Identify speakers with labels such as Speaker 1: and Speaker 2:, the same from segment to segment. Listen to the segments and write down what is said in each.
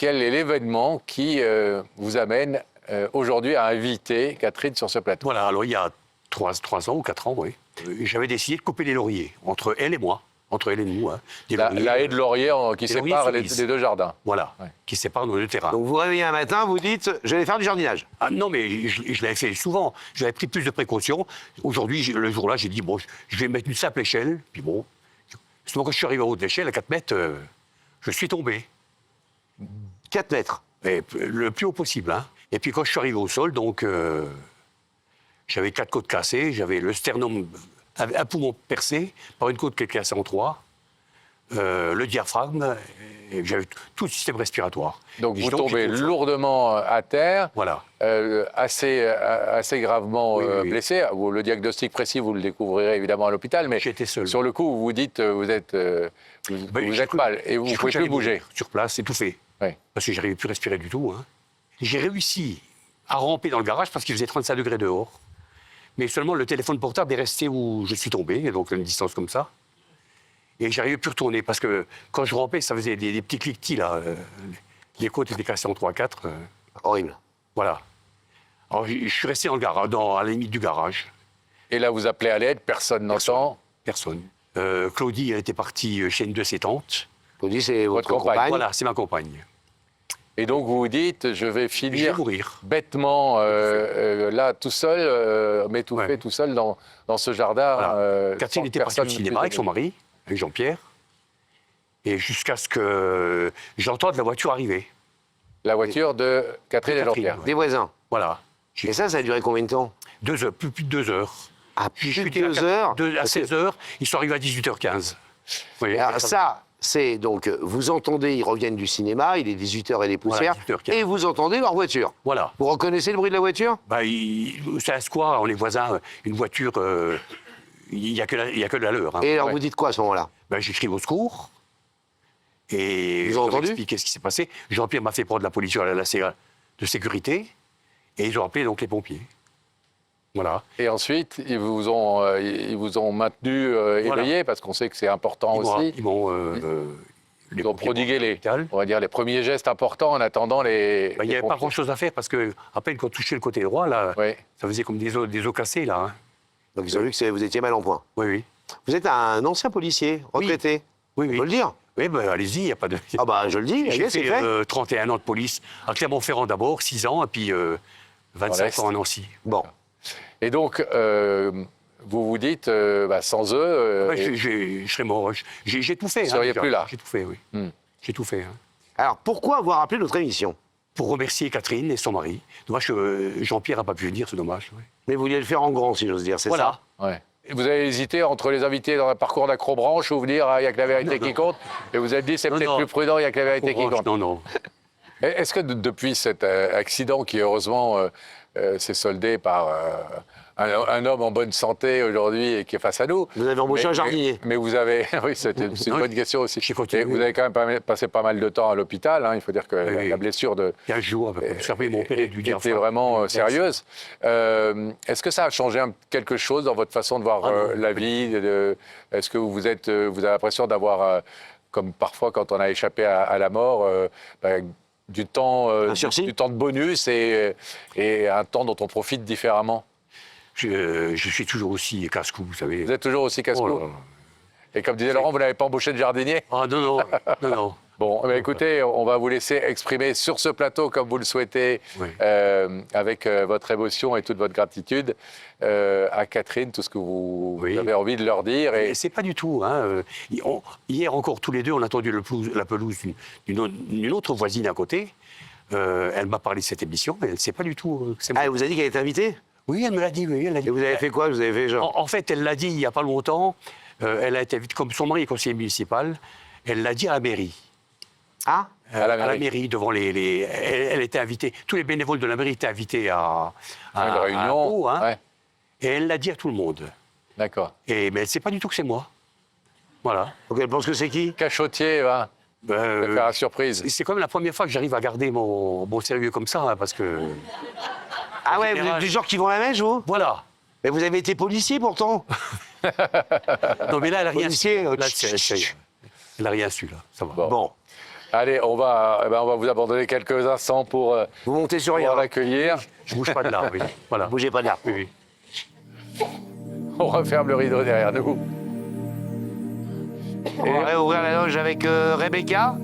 Speaker 1: quel est l'événement qui vous amène aujourd'hui à inviter Catherine sur ce plateau?
Speaker 2: Voilà, alors il y a 3 ans ou 4 ans, oui, j'avais décidé de couper les lauriers entre elle et moi, entre elle et nous. Hein,
Speaker 1: la haie de laurier qui sépare les deux jardins.
Speaker 2: Voilà, qui sépare nos deux terrains.
Speaker 3: Donc vous réveillez un matin, vous dites « je vais faire du jardinage ».
Speaker 2: Ah non, mais je l'avais fait souvent. J'avais pris plus de précautions. Aujourd'hui, le jour-là, j'ai dit, bon, je vais mettre une simple échelle. Puis bon, souvent quand je suis arrivé au haut de l'échelle, à 4 mètres, je suis tombé.
Speaker 3: 4 mètres.
Speaker 2: Et le plus haut possible. Hein. Et puis quand je suis arrivé au sol, donc, j'avais 4 côtes cassées, j'avais le sternum, un poumon percé par une côte qui est cassée en 3, le diaphragme, et j'avais tout le système respiratoire.
Speaker 1: Donc vous tombez lourdement à terre,
Speaker 2: voilà.
Speaker 1: assez gravement blessé. Le diagnostic précis, vous le découvrirez évidemment à l'hôpital, mais
Speaker 2: j'étais seul.
Speaker 1: Sur le coup, vous vous dites vous êtes mal et vous ne pouvez plus bouger.
Speaker 2: Sur place, étouffé, parce que je n'arrivais plus à respirer du tout. Hein. J'ai réussi à ramper dans le garage parce qu'il faisait 35 degrés dehors. Mais seulement le téléphone portable est resté où je suis tombé, donc à une distance comme ça. Et j'arrivais plus à retourner parce que quand je rampais, ça faisait des petits cliquetis là. Les côtes étaient cassées en 3-4.
Speaker 3: Horrible.
Speaker 2: Voilà. Alors je suis resté dans le garage, à la limite du garage.
Speaker 1: Et là, vous appelez à l'aide, personne n'entend.
Speaker 2: Personne. Claudie, elle était partie chez une de ses tantes.
Speaker 3: Claudie, c'est votre compagne.
Speaker 2: Voilà, c'est ma compagne.
Speaker 1: Et donc vous vous dites, je vais finir
Speaker 2: mourir.
Speaker 1: Bêtement là tout seul, m'étouffer tout seul dans ce jardin.
Speaker 2: Voilà. Catherine était partie au cinéma avec son mari, avec Jean-Pierre, et jusqu'à ce que j'entende la voiture arriver.
Speaker 1: La voiture de Catherine et Jean-Pierre.
Speaker 3: Des voisins.
Speaker 2: Voilà.
Speaker 3: Et ça a duré combien de temps?
Speaker 2: 2 heures, plus de 2 heures.
Speaker 3: Ah, plus de 2 heures
Speaker 2: À 16 heures, ils sont arrivés à 18h15. Oui.
Speaker 3: Alors ça, c'est donc, vous entendez, ils reviennent du cinéma, il est 18h et des poussières,
Speaker 2: voilà, 18h15.
Speaker 3: Et vous entendez leur voiture.
Speaker 2: Voilà.
Speaker 3: Vous reconnaissez le bruit de la voiture?
Speaker 2: C'est un square, on est voisins, une voiture, il n'y a que de la leur. Hein.
Speaker 3: Et alors vous dites quoi à ce moment-là?
Speaker 2: J'écris au secours. Et
Speaker 3: vous
Speaker 2: je
Speaker 3: avez
Speaker 2: leur
Speaker 3: entendu
Speaker 2: expliqué ce qui s'est passé. Jean-Pierre m'a fait prendre la police à la de sécurité. Et ils ont appelé donc les pompiers. Voilà.
Speaker 1: Et ensuite, ils vous ont maintenu éveillé, parce qu'on sait que c'est important aussi.
Speaker 2: Ils m'ont
Speaker 1: prodigué on va dire, les premiers gestes importants en attendant les.
Speaker 2: Il n'y avait pas grand-chose à faire parce que à peine qu'on touchait le côté droit, là, ça faisait comme des os cassés, là. Hein.
Speaker 3: Donc ils ont vu que vous étiez mal en point.
Speaker 2: Oui, oui.
Speaker 3: Vous êtes un ancien policier, retraité.
Speaker 2: Oui, oui.
Speaker 3: On peut le dire.
Speaker 2: Oui, allez-y, il n'y a pas de.
Speaker 3: Ah bah je le dis,
Speaker 2: j'ai
Speaker 3: c'est
Speaker 2: fait
Speaker 3: fait.
Speaker 2: 31 ans de police à Clermont-Ferrand d'abord, 6 ans, et puis 25 ans à Nancy.
Speaker 3: Bon.
Speaker 1: Et donc, vous vous dites, sans eux...
Speaker 2: je serais mort. J'ai tout fait.
Speaker 1: Vous ne seriez plus là.
Speaker 2: J'ai tout fait, oui. J'ai tout fait. Hein.
Speaker 3: Alors, pourquoi avoir appelé notre émission?
Speaker 2: Pour remercier Catherine et son mari. Dommage que Jean-Pierre n'a pas pu venir, c'est dommage. Oui.
Speaker 3: Mais vous vouliez le faire en grand, si j'ose dire, c'est ça?
Speaker 1: Ouais. Et vous avez hésité entre les invités dans un parcours d'acrobranche ou vous dire, il n'y a que la vérité qui compte, et vous avez dit, c'est peut-être plus prudent, il n'y a que la vérité qui compte.
Speaker 2: Non.
Speaker 1: Est-ce que depuis cet accident qui, heureusement, s'est soldé par un homme en bonne santé aujourd'hui et qui est face à nous...
Speaker 3: Vous avez embauché un jardinier.
Speaker 1: Mais vous avez... Oui, c'est une bonne question aussi. Et vous avez quand même passé pas mal de temps à l'hôpital. Hein, il faut dire que la blessure de...
Speaker 2: 15 jours, à peu près.
Speaker 1: Était vraiment sérieuse. Est-ce que ça a changé quelque chose dans votre façon de voir la vie? Est-ce que vous avez l'impression d'avoir, comme parfois quand on a échappé à la mort, du temps de bonus et un temps dont on profite différemment?
Speaker 2: Je suis toujours aussi casse-cou, vous savez.
Speaker 1: Vous êtes toujours aussi casse-cou? Et comme disait Laurent, vous n'avez pas embauché de jardinier?
Speaker 2: Ah non.
Speaker 1: Bon, écoutez, on va vous laisser exprimer sur ce plateau, comme vous le souhaitez, avec votre émotion et toute votre gratitude, à Catherine, tout ce que vous avez envie de leur dire.
Speaker 2: Et c'est pas du tout. Hein. Hier encore, tous les deux, on a entendu la pelouse d'une autre voisine à côté. Elle m'a parlé de cette émission, mais elle ne sait pas du tout.
Speaker 3: Elle vous a dit qu'elle était invitée?
Speaker 2: Oui, elle me l'a dit. Oui, elle l'a dit.
Speaker 3: Et vous avez fait quoi? Vous avez fait genre...
Speaker 2: En fait, elle l'a dit il n'y a pas longtemps. Elle a été invitée, comme son mari est conseiller municipal, elle l'a dit à la mairie.
Speaker 3: Ah,
Speaker 2: à la mairie, devant elle était invitée. Tous les bénévoles de la mairie étaient invités à
Speaker 1: une réunion.
Speaker 2: Hein. Et elle l'a dit à tout le monde.
Speaker 1: D'accord.
Speaker 2: Mais elle ne sait pas du tout que c'est moi. Voilà.
Speaker 3: Donc elle pense que c'est qui?
Speaker 1: Cachotier, va. Faire la surprise.
Speaker 2: C'est quand même la première fois que j'arrive à garder mon sérieux comme ça, hein, parce que...
Speaker 3: Ah ouais, vous êtes du genre qui vont la mèche, vous?
Speaker 2: Voilà.
Speaker 3: Mais vous avez été policier, pourtant.
Speaker 2: Non, mais là, elle n'a rien
Speaker 3: su.
Speaker 2: Elle n'a rien su, là. Ça va.
Speaker 3: Bon.
Speaker 1: Allez, on va vous abandonner quelques instants pour
Speaker 3: Vous montez sur rien.
Speaker 1: l'accueillir.
Speaker 2: Je bouge pas de là, oui. Voilà.
Speaker 3: Bougez pas de là.
Speaker 2: Oui, oui.
Speaker 1: On referme le rideau derrière nous.
Speaker 3: On va réouvrir la loge avec Rebecca.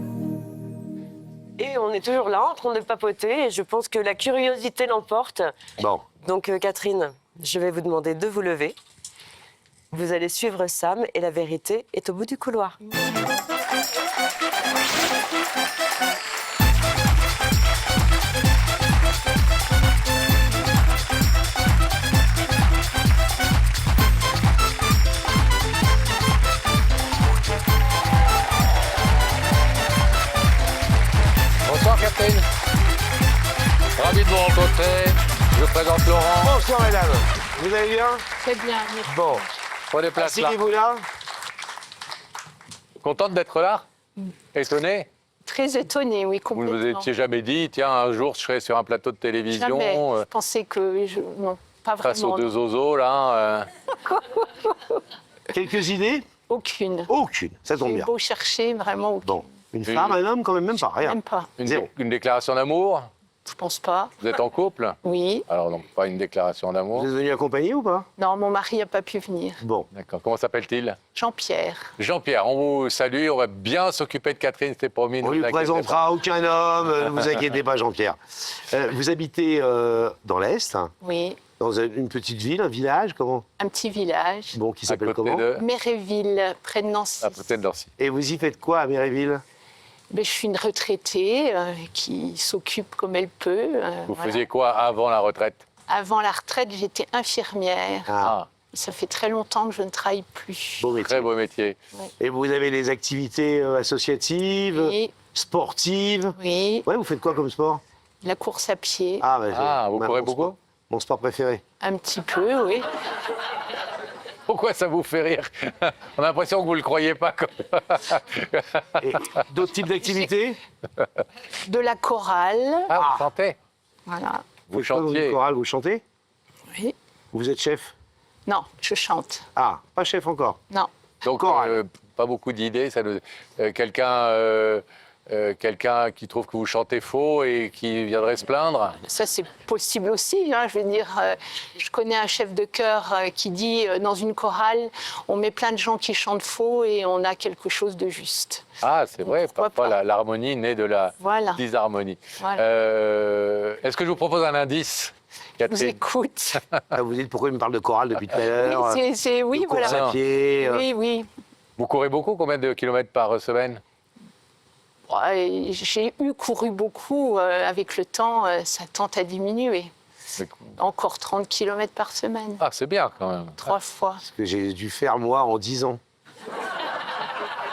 Speaker 4: Et on est toujours là, en train de papoter, et je pense que la curiosité l'emporte.
Speaker 3: Bon.
Speaker 4: Donc, Catherine, je vais vous demander de vous lever. Vous allez suivre Sam, et la vérité est au bout du couloir.
Speaker 1: Bonsoir Catherine. Ravi de vous rencontrer. Je vous présente Laurent.
Speaker 3: Bonsoir, mesdames. Vous allez bien?
Speaker 5: Très bien, merci.
Speaker 3: Bon.
Speaker 1: Prenez place là.
Speaker 3: Asseyez-vous là.
Speaker 1: Contente d'être là? Étonnée?
Speaker 5: Très étonnée, oui,
Speaker 1: Vous ne
Speaker 5: complètement.
Speaker 1: vous étiez jamais dit, tiens, un jour je serai sur un plateau de télévision
Speaker 5: Jamais. Je pensais que... Non, pas
Speaker 1: face aux
Speaker 5: vraiment.
Speaker 1: deux zozos là.
Speaker 3: Quelques idées?
Speaker 5: Aucune.
Speaker 3: Aucune. Ça tombe
Speaker 5: J'ai
Speaker 3: bien.
Speaker 5: beau chercher, vraiment aucune.
Speaker 3: Bon. Une femme, un homme, quand même pas. Rien.
Speaker 5: Même pas.
Speaker 3: Zéro.
Speaker 1: Une déclaration d'amour?
Speaker 5: Je pense pas.
Speaker 1: Vous êtes en couple?
Speaker 5: Oui.
Speaker 1: Alors donc pas une déclaration
Speaker 3: Vous
Speaker 1: d'amour.
Speaker 3: êtes venu accompagner ou pas?
Speaker 5: Non, mon mari n'a pas pu venir.
Speaker 3: Bon.
Speaker 1: D'accord. Comment s'appelle-t-il?
Speaker 5: Jean-Pierre.
Speaker 1: Jean-Pierre, on vous salue, on va bien s'occuper de Catherine, c'était promis.
Speaker 3: On
Speaker 1: ne
Speaker 3: lui
Speaker 1: vous inquiétez
Speaker 3: présentera aucun homme, ne vous inquiétez pas, Jean-Pierre. Vous habitez dans l'Est, hein,
Speaker 5: Oui.
Speaker 3: dans une petite ville, un village, comment?
Speaker 5: Un petit village.
Speaker 3: Bon, qui
Speaker 1: pas. À
Speaker 3: s'appelle
Speaker 1: côté
Speaker 3: comment?
Speaker 1: de...
Speaker 5: Méréville, près de Nancy.
Speaker 1: À côté de Nancy.
Speaker 3: Et vous y faites quoi à Méréville?
Speaker 5: Mais je suis une retraitée qui s'occupe comme elle peut.
Speaker 1: Vous
Speaker 5: voilà.
Speaker 1: faisiez quoi avant la retraite?
Speaker 5: Avant la retraite, j'étais infirmière.
Speaker 3: Ah,
Speaker 5: Ça fait très longtemps que je ne travaille plus.
Speaker 3: beau métier.
Speaker 1: Très beau métier.
Speaker 3: Et vous avez des activités associatives,
Speaker 5: Oui,
Speaker 3: sportives?
Speaker 5: oui.
Speaker 3: Ouais, vous faites quoi comme sport?
Speaker 5: La course à pied,
Speaker 3: Ah, bah,
Speaker 1: Ah, vous
Speaker 3: bah,
Speaker 1: courez
Speaker 3: mon
Speaker 1: beaucoup?
Speaker 3: sport- Mon sport préféré.
Speaker 5: un petit peu, oui.
Speaker 1: Pourquoi ça vous fait rire? On a l'impression que vous ne le croyez pas.
Speaker 3: Et d'autres types d'activités?
Speaker 5: De la chorale,
Speaker 1: Ah, vous chantez?
Speaker 5: voilà.
Speaker 1: Vous
Speaker 3: faites quoi dans une
Speaker 1: chantiez?
Speaker 3: chorale, vous chantez?
Speaker 5: Oui.
Speaker 3: Vous êtes chef?
Speaker 5: Non, je chante.
Speaker 3: Ah, pas chef encore.
Speaker 5: Non.
Speaker 1: Donc,
Speaker 3: Chorale.
Speaker 1: pas beaucoup d'idées. Quelqu'un qui trouve que vous chantez faux et qui viendrait se plaindre?
Speaker 5: Ça, c'est possible aussi. Hein. Je veux dire, je connais un chef de chœur qui dit dans une chorale, on met plein de gens qui chantent faux et on a quelque chose de juste.
Speaker 1: Ah, c'est vrai,
Speaker 5: Pourquoi
Speaker 1: parfois
Speaker 5: pas.
Speaker 1: l'harmonie naît de la
Speaker 5: Voilà.
Speaker 1: disharmonie.
Speaker 5: Voilà.
Speaker 1: Est-ce que je vous propose un indice,
Speaker 5: Je vous
Speaker 1: Catherine?
Speaker 5: écoute.
Speaker 3: Ah, vous dites pourquoi il me parle de chorale depuis tout à l'heure?
Speaker 5: Oui,
Speaker 3: de course
Speaker 5: voilà.
Speaker 3: à pied.
Speaker 5: Oui, oui.
Speaker 1: Vous courez beaucoup? Combien de kilomètres par semaine?
Speaker 5: Ouais, j'ai couru beaucoup. Avec le temps, ça tente à diminuer. Encore 30 km par semaine.
Speaker 1: Ah, c'est bien quand même.
Speaker 5: 3 fois.
Speaker 3: Que j'ai dû faire, moi, en 10 ans.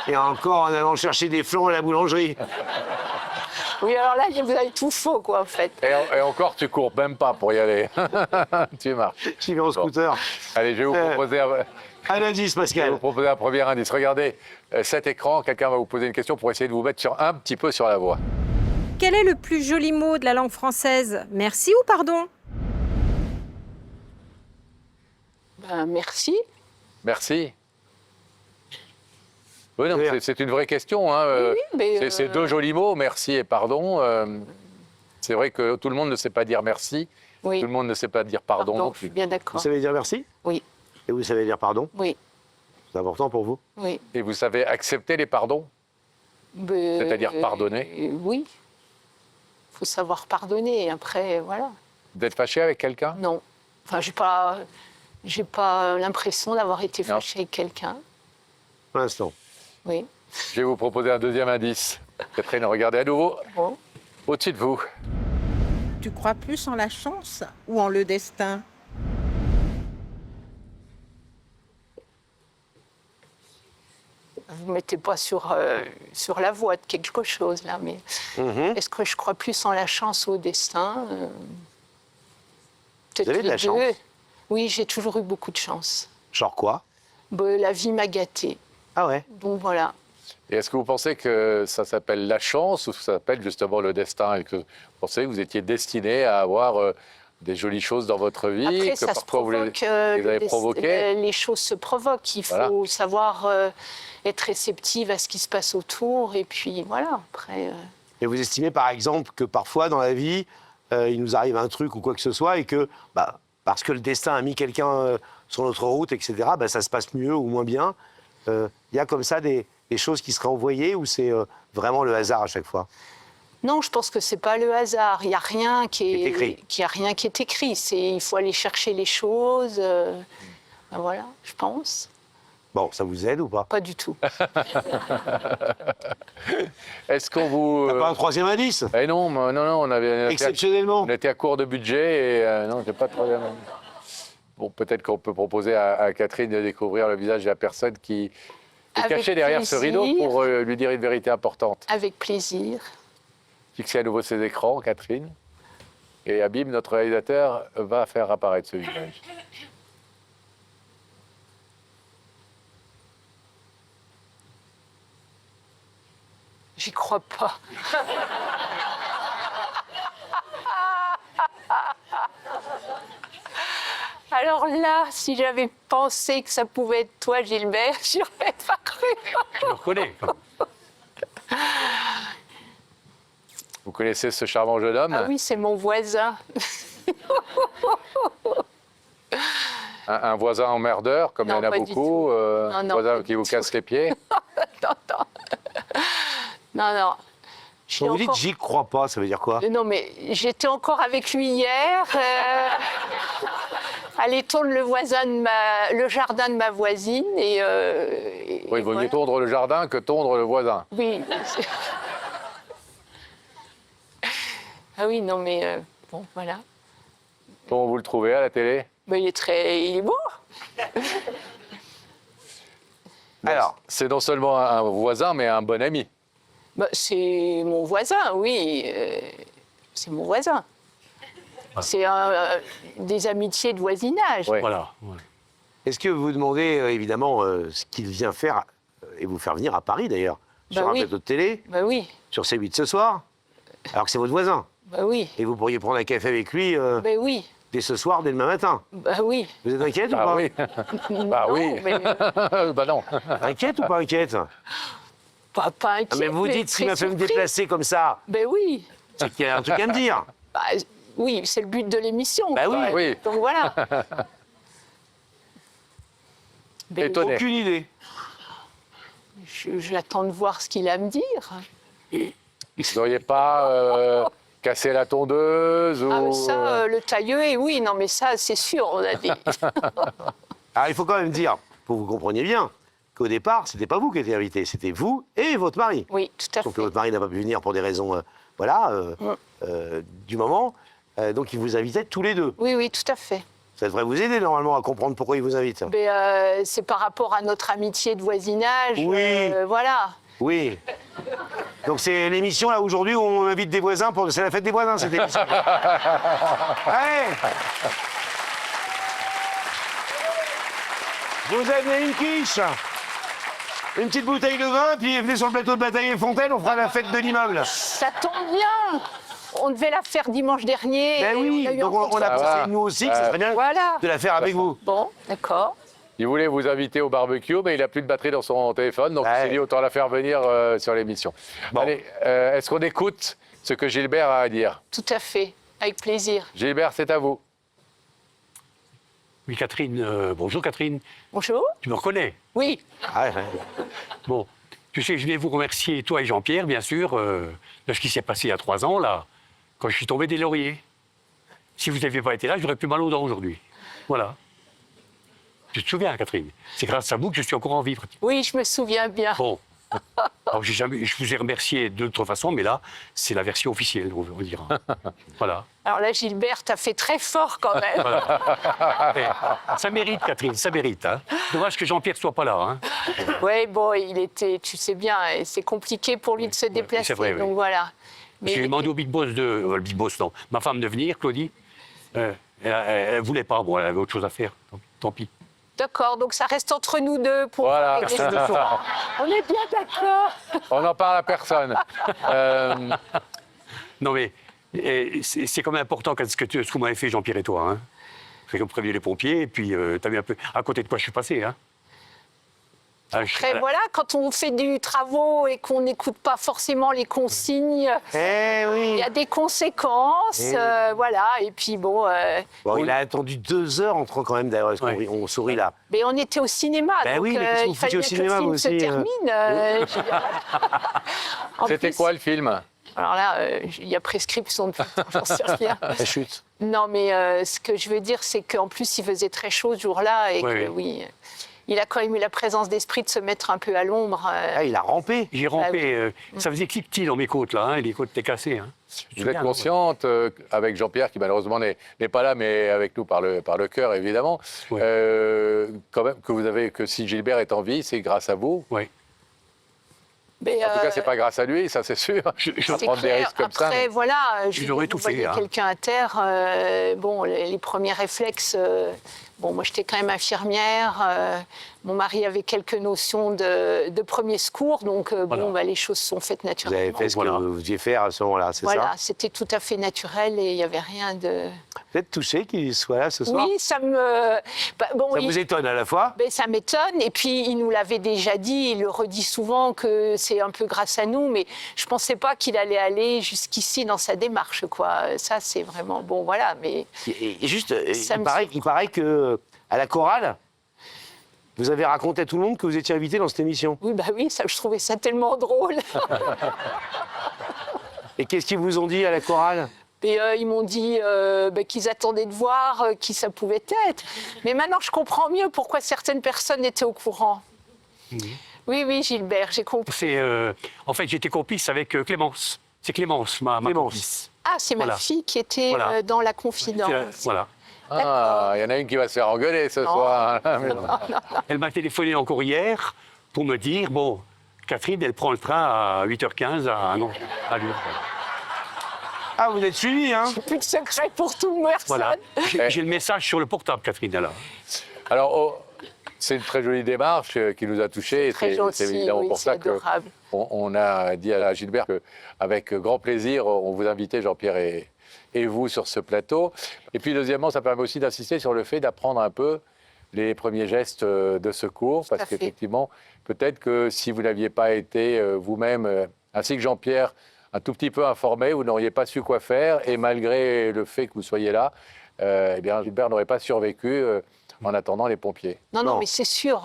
Speaker 3: Et encore en allant chercher des flancs à la boulangerie.
Speaker 5: Oui, alors là, vous avez tout faux, quoi, en fait.
Speaker 1: Et encore, tu cours même pas pour y aller. Tu marches.
Speaker 3: J'y vais en scooter.
Speaker 1: Allez, je vais vous proposer
Speaker 3: Un indice,
Speaker 1: je vais
Speaker 3: Pascal.
Speaker 1: vous proposer un premier indice. Regardez cet écran. Quelqu'un va vous poser une question pour essayer de vous mettre un petit peu sur la voie.
Speaker 6: Quel est le plus joli mot de la langue française? Merci ou pardon?
Speaker 5: Ben, merci.
Speaker 1: Merci. Oui, non,
Speaker 3: Oui.
Speaker 1: c'est une vraie question. Hein.
Speaker 5: Oui, mais,
Speaker 1: C'est deux jolis mots, merci et pardon. C'est vrai que tout le monde ne sait pas dire merci.
Speaker 5: Oui.
Speaker 1: Tout le monde ne sait pas dire pardon non
Speaker 5: je
Speaker 1: plus.
Speaker 5: suis bien
Speaker 3: Vous
Speaker 5: d'accord.
Speaker 3: savez dire merci?
Speaker 5: Oui,
Speaker 3: Et vous savez dire pardon?
Speaker 5: oui,
Speaker 3: C'est important pour vous?
Speaker 5: oui.
Speaker 1: Et vous savez accepter les pardons? C'est-à-dire pardonner?
Speaker 5: Oui. Il faut savoir pardonner. Après, voilà.
Speaker 1: Vous êtes fâché avec quelqu'un?
Speaker 5: Non. Enfin, j'ai pas l'impression d'avoir été
Speaker 1: Non.
Speaker 5: fâchée avec quelqu'un.
Speaker 3: Pour l'instant.
Speaker 5: Oui.
Speaker 1: Je vais vous proposer un deuxième indice. Catherine, regardez à nouveau
Speaker 5: Bon.
Speaker 1: au-dessus de vous.
Speaker 7: Tu crois plus en la chance ou en le destin?
Speaker 5: Vous ne mettez pas sur la voie de quelque chose, là, mais
Speaker 3: Mhm.
Speaker 5: est-ce que je crois plus en la chance ou au destin Peut-être
Speaker 3: Vous avez de la
Speaker 5: les deux.
Speaker 3: chance?
Speaker 5: Oui, j'ai toujours eu beaucoup de chance.
Speaker 3: Genre quoi?
Speaker 5: La vie m'a gâtée.
Speaker 3: Ah ouais?
Speaker 5: Donc voilà.
Speaker 1: Et est-ce que vous pensez que ça s'appelle la chance ou ça s'appelle justement le destin? Et que vous pensez que vous étiez destiné à avoir des jolies choses dans votre vie
Speaker 5: Après,
Speaker 1: que
Speaker 5: ça se
Speaker 1: parfois vous
Speaker 5: provoque.
Speaker 1: les avez provoquées.
Speaker 5: Les choses se provoquent. Il faut
Speaker 1: Voilà.
Speaker 5: savoir être réceptive à ce qui se passe autour. Et puis voilà, après...
Speaker 3: Et vous estimez, par exemple, que parfois, dans la vie, il nous arrive un truc ou quoi que ce soit, et que, parce que le destin a mis quelqu'un sur notre route, etc., ça se passe mieux ou moins bien. Il y a comme ça des choses qui seraient envoyées, ou c'est vraiment le hasard à chaque fois?
Speaker 5: Non, je pense que c'est pas le hasard. Il n'y a rien qui est
Speaker 3: écrit.
Speaker 5: a rien qui est écrit. Il faut aller chercher les choses. Voilà, je pense.
Speaker 3: Bon, ça vous aide ou pas?
Speaker 5: Pas du tout.
Speaker 1: Est-ce qu'on vous...
Speaker 3: Pas un troisième indice?
Speaker 1: Eh non, on avait...
Speaker 3: Exceptionnellement.
Speaker 1: On était à court de budget et non, j'ai pas de problème. Bon, peut-être qu'on peut proposer à Catherine de découvrir le visage de la personne qui est
Speaker 5: Avec
Speaker 1: cachée derrière ce rideau
Speaker 5: plaisir.
Speaker 1: pour lui dire une vérité importante.
Speaker 5: Avec plaisir.
Speaker 1: Fixez à nouveau ses écrans, Catherine. Et Habib, notre réalisateur, va faire apparaître ce visage.
Speaker 5: J'y crois pas. Alors là, si j'avais pensé que ça pouvait être toi, Gilbert, j'y aurais pas cru.
Speaker 2: Je le reconnais.
Speaker 1: Vous connaissez ce charmant jeune homme?
Speaker 5: Ah oui, c'est mon voisin.
Speaker 1: Un voisin emmerdeur, comme
Speaker 5: Non,
Speaker 1: il y en a
Speaker 5: pas du
Speaker 1: beaucoup.
Speaker 5: Non,
Speaker 1: Un
Speaker 5: non,
Speaker 1: voisin
Speaker 5: pas
Speaker 1: qui
Speaker 5: du
Speaker 1: vous
Speaker 5: tout.
Speaker 1: casse les pieds.
Speaker 5: Non. Je suis
Speaker 3: Quand vous dites
Speaker 5: encore-
Speaker 3: j'y crois pas, ça veut dire quoi?
Speaker 5: Non, mais j'étais encore avec lui hier. Aller tourner le jardin de ma voisine et
Speaker 1: Oui, il vaut mieux
Speaker 5: voilà.
Speaker 1: tondre le jardin que tondre le voisin.
Speaker 5: Oui. Ah oui, non, mais bon, voilà.
Speaker 1: Comment vous le trouvez à la télé?
Speaker 5: Ben, il est beau.
Speaker 3: Alors,
Speaker 1: C'est non seulement un voisin, mais un bon ami.
Speaker 5: Ben, c'est mon voisin, oui. C'est mon voisin. C'est des amitiés de voisinage.
Speaker 1: Ouais.
Speaker 2: Voilà. Ouais.
Speaker 3: est-ce que vous demandez, évidemment, ce qu'il vient faire, et vous faire venir à Paris, d'ailleurs, sur
Speaker 5: Bah
Speaker 3: un
Speaker 5: oui.
Speaker 3: plateau de télé,
Speaker 5: Ben oui,
Speaker 3: sur C8 ce soir, alors que c'est votre voisin?
Speaker 5: ben oui,
Speaker 3: Et vous pourriez prendre un café avec lui
Speaker 5: ben oui,
Speaker 3: dès ce soir, dès demain matin.
Speaker 5: ben oui.
Speaker 3: Vous êtes inquiète ou
Speaker 1: Ah
Speaker 3: pas?
Speaker 1: oui. Bah
Speaker 5: Non,
Speaker 1: oui.
Speaker 5: mais
Speaker 1: Bah non.
Speaker 3: Inquiète ou pas inquiète?
Speaker 5: pas inquiet.
Speaker 3: Ah, mais vous dites, ce qui m'a fait me déplacer comme ça,
Speaker 5: Ben oui.
Speaker 3: c'est qu'il y a un truc à me dire.
Speaker 5: Bah, oui, c'est le but de l'émission.
Speaker 3: Bah
Speaker 5: quoi.
Speaker 3: oui.
Speaker 1: Oui.
Speaker 5: Donc voilà. Ben,
Speaker 1: Étonné.
Speaker 3: Aucune idée.
Speaker 5: j'attends de voir ce qu'il a à me dire.
Speaker 1: Vous n'auriez pas cassé la tondeuse ou...
Speaker 5: Ah, mais ça, le tailleux, oui, non, mais ça, c'est sûr, on a dit.
Speaker 3: Alors, il faut quand même dire, pour que vous compreniez bien, qu'au départ, c'était pas vous qui étiez invité, c'était vous et votre mari.
Speaker 5: Oui, tout à
Speaker 3: Sauf que
Speaker 5: fait.
Speaker 3: votre mari n'a pas pu venir pour des raisons, du moment. Donc, il vous invitait tous les deux.
Speaker 5: Oui, oui, tout à fait.
Speaker 3: Ça devrait vous aider, normalement, à comprendre pourquoi il vous invite.
Speaker 5: Mais c'est par rapport à notre amitié de voisinage.
Speaker 3: Oui.
Speaker 5: Voilà.
Speaker 3: Oui. Donc, c'est l'émission, là, aujourd'hui, où on invite des voisins pour... C'est la fête des voisins, cette émission. Allez. Je vous ai amené une quiche. Une petite bouteille de vin, puis venez sur le plateau de Bataille et Fontaine, on fera la fête de l'immeuble.
Speaker 5: Ça tombe bien. On devait la faire dimanche dernier.
Speaker 3: Ben
Speaker 5: et
Speaker 3: oui,
Speaker 5: on a eu
Speaker 3: donc
Speaker 5: un
Speaker 3: on a
Speaker 1: Ah,
Speaker 3: pensé,
Speaker 1: voilà.
Speaker 3: nous aussi, que ce serait bien
Speaker 5: Voilà.
Speaker 3: de la faire avec vous.
Speaker 5: Bon, d'accord.
Speaker 1: Il voulait vous inviter au barbecue, mais il n'a plus de batterie dans son téléphone, donc
Speaker 3: Ouais.
Speaker 1: il s'est dit autant la faire venir sur l'émission.
Speaker 3: Bon.
Speaker 1: Allez, est-ce qu'on écoute ce que Gilbert a à dire?
Speaker 5: Tout à fait. Avec plaisir.
Speaker 1: Gilbert, c'est à vous.
Speaker 2: Oui, Catherine. Bonjour, Catherine.
Speaker 5: Bonjour.
Speaker 2: Tu me reconnais?
Speaker 5: Oui.
Speaker 3: Ah, ouais.
Speaker 2: Bon, tu sais, je vais vous remercier, toi et Jean-Pierre, bien sûr, de ce qui s'est passé il y a 3 ans, là, quand je suis tombé des lauriers. Si vous n'aviez pas été là, j'aurais plus mal aux dents aujourd'hui. Voilà. Tu te souviens, Catherine? C'est grâce à vous que je suis encore en vie.
Speaker 5: Oui, je me souviens bien.
Speaker 2: Bon. Alors, je vous ai remercié d'autre façon, mais là, c'est la version officielle, on dira. Voilà.
Speaker 5: Alors là, Gilbert, t'as fait très fort quand même.
Speaker 2: Mais ça mérite, Catherine, ça mérite. Hein. Dommage que Jean-Pierre ne soit pas là. Hein.
Speaker 5: Oui, bon, il était, tu sais bien, et c'est compliqué pour lui de se déplacer.
Speaker 2: c'est vrai, oui.
Speaker 5: Donc voilà.
Speaker 2: J'ai demandé au Big Boss le Big Boss, non, ma femme de venir, Claudie. Elle ne voulait pas, bon, elle avait autre chose à faire. Tant pis.
Speaker 5: D'accord, donc ça reste entre nous deux pour
Speaker 1: Voilà.
Speaker 5: régler
Speaker 2: Personne
Speaker 5: ça.
Speaker 2: ne saura.
Speaker 5: On est bien d'accord.
Speaker 1: On n'en parle à personne.
Speaker 2: Non, mais Et c'est quand même important ce que vous m'avez fait, Jean-Pierre et toi. Hein. C'est comme prévenir les pompiers, et puis tu as vu un peu à côté de quoi je suis passé. Hein.
Speaker 5: Après, voilà, quand on fait du travaux et qu'on n'écoute pas forcément les consignes, il y a des conséquences, voilà. Et puis bon.
Speaker 3: Bon, il a attendu 2 heures entre quand même, d'ailleurs, on sourit là.
Speaker 5: Mais on était au cinéma,
Speaker 3: Ben
Speaker 5: donc
Speaker 3: oui, mais qu'est-ce que vous
Speaker 5: il fallait
Speaker 3: foutiez
Speaker 5: bien
Speaker 3: au
Speaker 5: que le
Speaker 3: cinéma,
Speaker 5: film
Speaker 3: vous
Speaker 5: se
Speaker 3: aussi,
Speaker 5: termine.
Speaker 1: C'était quoi le film?
Speaker 5: Alors là, il y a prescription de j'en sais rien.
Speaker 3: La chute.
Speaker 5: Non, mais ce que je veux dire, c'est qu'en plus, il faisait très chaud ce jour-là et que, oui, il a quand même eu la présence d'esprit de se mettre un peu à l'ombre.
Speaker 3: Ah, il a rampé.
Speaker 2: J'ai rampé, ça faisait cliquetis dans mes côtes, là, hein, et les côtes étaient cassées. Hein.
Speaker 1: Vous êtes consciente, avec Jean-Pierre, qui malheureusement n'est pas là, mais avec nous par le cœur, évidemment,
Speaker 2: Oui.
Speaker 1: quand même, que si Gilbert est en vie, c'est grâce à vous.
Speaker 2: Oui.
Speaker 5: Mais,
Speaker 1: En tout cas, c'est pas grâce à lui, ça c'est sûr.
Speaker 2: Je
Speaker 5: c'est
Speaker 1: prendre des
Speaker 5: clair.
Speaker 1: risques comme ça.
Speaker 5: Après, voilà, je
Speaker 2: aurais tout fait, hein.
Speaker 5: quelqu'un à terre. Bon, les premiers réflexes. Bon, moi, j'étais quand même infirmière. Mon mari avait quelques notions de premier secours, donc bon, bah, les choses sont faites
Speaker 3: Vous
Speaker 5: naturellement.
Speaker 3: avez fait ce que vous deviez faire à ce moment-là, c'est
Speaker 5: Voilà,
Speaker 3: ça?
Speaker 5: c'était tout à fait naturel et il n'y avait rien de.
Speaker 3: Vous êtes touché qu'il soit là ce soir?
Speaker 5: Oui, ça me. Bah, bon,
Speaker 3: Ça vous étonne à la fois?
Speaker 5: Ben, ça m'étonne. Et puis, il nous l'avait déjà dit, il le redit souvent que c'est un peu grâce à nous, mais je ne pensais pas qu'il allait aller jusqu'ici dans sa démarche, quoi. Ça, c'est vraiment... Bon, voilà, mais...
Speaker 3: Et juste,
Speaker 5: Ça me
Speaker 3: il paraît que à la chorale, vous avez raconté à tout le monde que vous étiez invité dans cette émission.
Speaker 5: Oui, bah oui, ça, je trouvais ça tellement drôle.
Speaker 3: Et qu'est-ce qu'ils vous ont dit à la chorale?
Speaker 5: Et ils m'ont dit qu'ils attendaient de voir qui ça pouvait être. Mais maintenant, je comprends mieux pourquoi certaines personnes étaient au courant. Oui, oui, Gilbert, j'ai compris.
Speaker 2: En fait, j'étais complice avec Clémence. C'est Clémence, ma complice.
Speaker 5: Ah, c'est ma
Speaker 2: Voilà.
Speaker 5: fille qui était
Speaker 2: Voilà.
Speaker 5: dans la confidence.
Speaker 2: Voilà.
Speaker 1: Ah, il y en a une qui va se faire engueuler ce soir.
Speaker 2: Elle m'a téléphoné encore hier pour me dire, bon, Catherine, elle prend le train à 8h15 à Lyon.
Speaker 3: Ah, vous êtes suivi, hein?
Speaker 5: Plus de secret pour tout le monde.
Speaker 2: Voilà. J'ai le message sur le portable, Catherine, alors.
Speaker 1: Alors, c'est une très jolie démarche qui nous a touchés.
Speaker 5: Très gentil,
Speaker 1: c'est évidemment
Speaker 5: oui,
Speaker 1: pour
Speaker 5: c'est
Speaker 1: ça que
Speaker 5: adorable.
Speaker 1: on a dit à Gilbert qu'avec grand plaisir, on vous invitait, Jean-Pierre et vous, sur ce plateau. Et puis, deuxièmement, ça permet aussi d'insister sur le fait d'apprendre un peu les premiers gestes de secours, parce qu'effectivement, peut-être que si vous n'aviez pas été vous-même, ainsi que Jean-Pierre, un tout petit peu informé, vous n'auriez pas su quoi faire, et malgré le fait que vous soyez là, eh bien, Gilbert n'aurait pas survécu en attendant les pompiers.
Speaker 5: Non, mais c'est sûr.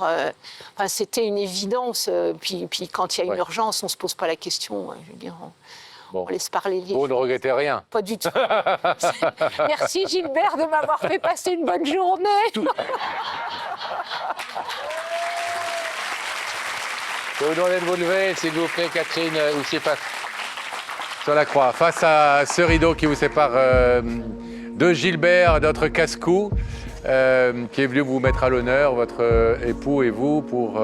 Speaker 5: Enfin, c'était une évidence. Puis quand il y a une urgence, on ne se pose pas la question. Je veux dire, on laisse parler les
Speaker 1: Vous ne regrettez rien?
Speaker 5: Pas du tout. Merci Gilbert de m'avoir fait passer une bonne journée.
Speaker 1: Je vais vous demander de vous lever, s'il vous plaît, Catherine, ici sur la croix, face à ce rideau qui vous sépare de Gilbert, notre casse-cou, qui est venu vous mettre à l'honneur, votre époux et vous, pour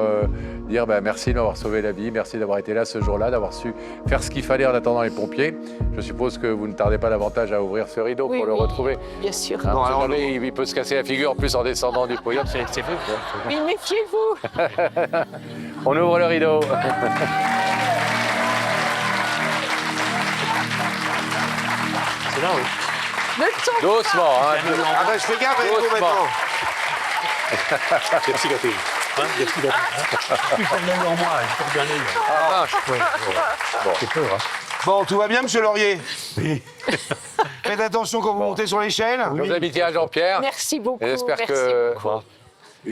Speaker 1: dire merci de m'avoir sauvé la vie, merci d'avoir été là ce jour-là, d'avoir su faire ce qu'il fallait en attendant les pompiers. Je suppose que vous ne tardez pas davantage à ouvrir ce rideau pour le retrouver.
Speaker 5: Bien sûr.
Speaker 1: Hein, il peut se casser la figure en plus en descendant du podium. C'est vrai.
Speaker 5: Mais méfiez-vous.
Speaker 1: On ouvre le rideau.
Speaker 2: C'est là, oui.
Speaker 1: Doucement, hein.
Speaker 3: Ah ben, je fais gaffe avec vous
Speaker 1: Doucement.
Speaker 3: maintenant.
Speaker 2: Merci, Catherine. Merci, Catherine. Plus en moi, je peux regarder.
Speaker 1: Ah,
Speaker 2: J'ai peur, hein.
Speaker 3: Bon, tout va bien, monsieur Laurier? Oui. Faites attention quand vous montez sur l'échelle.
Speaker 1: Nos amitiés à Jean-Pierre.
Speaker 5: Merci beaucoup.
Speaker 1: Et j'espère
Speaker 5: merci
Speaker 1: que
Speaker 5: beaucoup.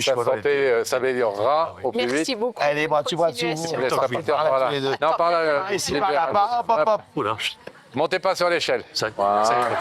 Speaker 1: sa santé s'améliorera au plus
Speaker 5: Merci
Speaker 1: vite.
Speaker 5: beaucoup.
Speaker 3: Allez, bras dessus, bras dessous.
Speaker 5: Continuation.
Speaker 1: Je vous laisserai partir par là.
Speaker 3: tous les deux.
Speaker 1: Non, par là.
Speaker 3: Ici,
Speaker 1: Gilbert.
Speaker 3: par là. Hop, hop, hop.
Speaker 2: Oula.
Speaker 1: Montez pas sur l'échelle.
Speaker 2: Ça,
Speaker 1: Voilà.
Speaker 2: ça y est.